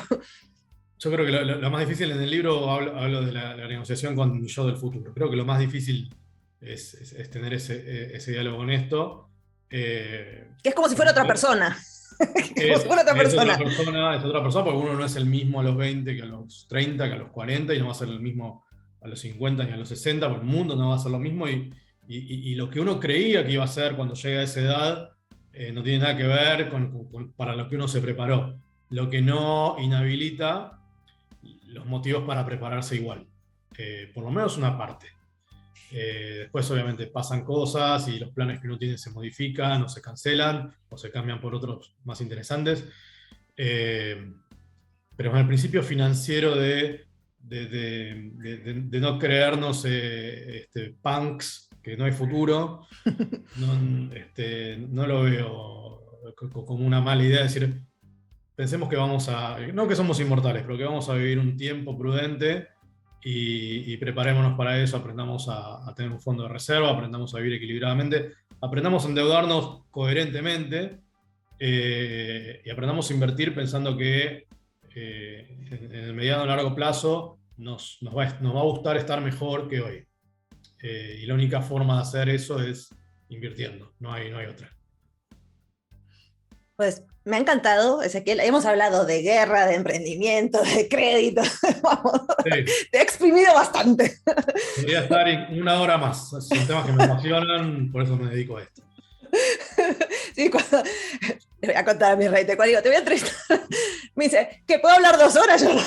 Yo creo que lo más difícil en el libro, hablo de la negociación con mi yo del futuro. Creo que lo más difícil es tener ese diálogo honesto. Que es como si fuera otra persona. Es otra persona porque uno no es el mismo a los 20 que a los 30, que a los 40, y no va a ser el mismo a los 50 ni a los 60, porque el mundo no va a ser lo mismo, y lo que uno creía que iba a ser cuando llega a esa edad no tiene nada que ver para lo que uno se preparó. Lo que no inhabilita los motivos para prepararse igual, por lo menos una parte. Después obviamente pasan cosas y los planes que uno tiene se modifican o se cancelan o se cambian por otros más interesantes, pero en el principio financiero de no creernos punks, que no hay futuro, no lo veo como una mala idea. Es decir, pensemos que no que somos inmortales, pero que vamos a vivir un tiempo prudente y preparémonos para eso, aprendamos a tener un fondo de reserva, aprendamos a vivir equilibradamente, aprendamos a endeudarnos coherentemente, y aprendamos a invertir pensando que en el mediano o largo plazo nos va a gustar estar mejor que hoy. Y la única forma de hacer eso es invirtiendo, no hay otra. Pues me ha encantado, Ezequiel. Hemos hablado de guerra, de emprendimiento, de crédito. Vamos, sí. Te he exprimido bastante. Podría estar 1 hora más. Son temas que me apasionan, por eso me dedico a esto. Sí, le voy a contar a mi rey, te digo, te voy a entrevistar. Me dice, ¿que puedo hablar 2 horas? Yo no.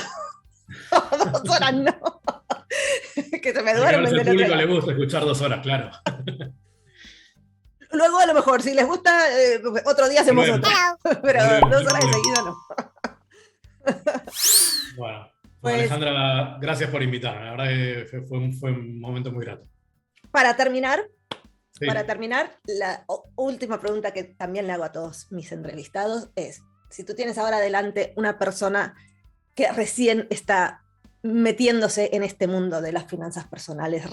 2 horas no. Que se me duerme. Al público le gusta escuchar 2 horas, claro. Luego, a lo mejor, si les gusta, otro día hacemos otra. Pero 2 horas de seguido no. Bueno, pues, Alejandra, gracias por invitarme. La verdad que fue un momento muy grato. Para terminar, la última pregunta que también le hago a todos mis entrevistados es, si tú tienes ahora delante una persona que recién está metiéndose en este mundo de las finanzas personales,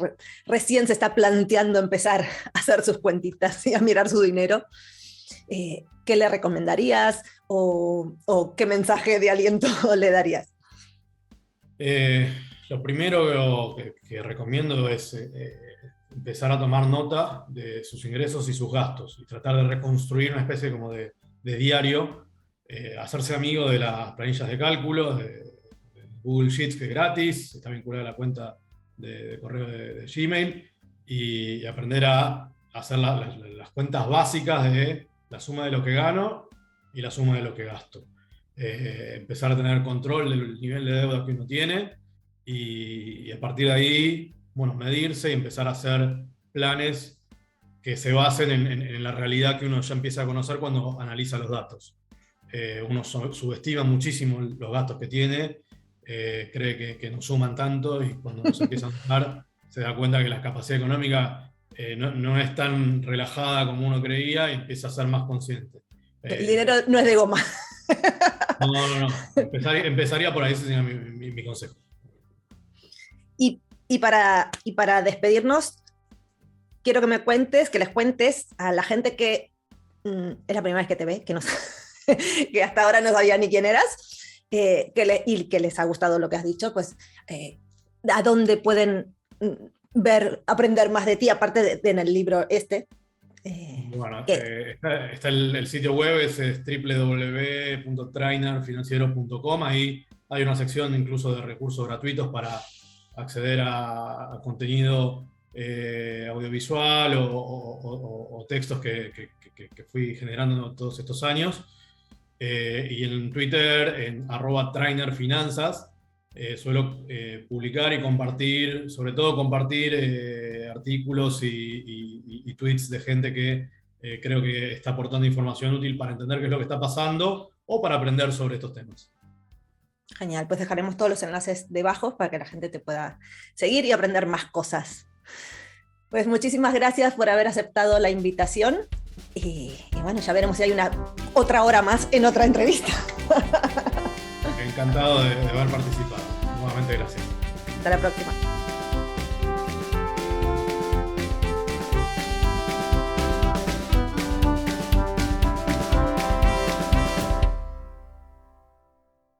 recién se está planteando empezar a hacer sus cuentitas y a mirar su dinero, ¿qué le recomendarías o qué mensaje de aliento le darías? Lo primero que recomiendo es empezar a tomar nota de sus ingresos y sus gastos y tratar de reconstruir una especie como de diario, hacerse amigo de las planillas de cálculo, de Google Sheets, que es gratis, está vinculada a la cuenta de correo de Gmail, y aprender a hacer las cuentas básicas de la suma de lo que gano y la suma de lo que gasto. Empezar a tener control del nivel de deuda que uno tiene y a partir de ahí, bueno, medirse y empezar a hacer planes que se basen en la realidad que uno ya empieza a conocer cuando analiza los datos. Uno subestima muchísimo los gastos que tiene, cree que no suman tanto y cuando se empiezan a sumar se da cuenta que la capacidad económica no es tan relajada como uno creía y empieza a ser más consciente. El dinero no es de goma. No. Empezaría por ahí, ese sería mi consejo. Y para despedirnos, quiero que les cuentes a la gente que es la primera vez que te ve, que hasta ahora no sabía ni quién eras, y que les ha gustado lo que has dicho, pues a dónde pueden aprender más de ti, aparte de en el libro este. Bueno, está el sitio web, es www.trainerfinanciero.com. Ahí hay una sección incluso de recursos gratuitos para acceder a contenido audiovisual o textos que fui generando todos estos años. Y en Twitter, en @trainerfinanzas, suelo publicar y compartir, sobre todo compartir artículos y tweets de gente que creo que está aportando información útil para entender qué es lo que está pasando o para aprender sobre estos temas. Genial, pues dejaremos todos los enlaces debajo para que la gente te pueda seguir y aprender más cosas. Pues muchísimas gracias por haber aceptado la invitación y bueno, ya veremos si hay otra hora más en otra entrevista. Encantado de haber participado. Nuevamente gracias. Hasta la próxima.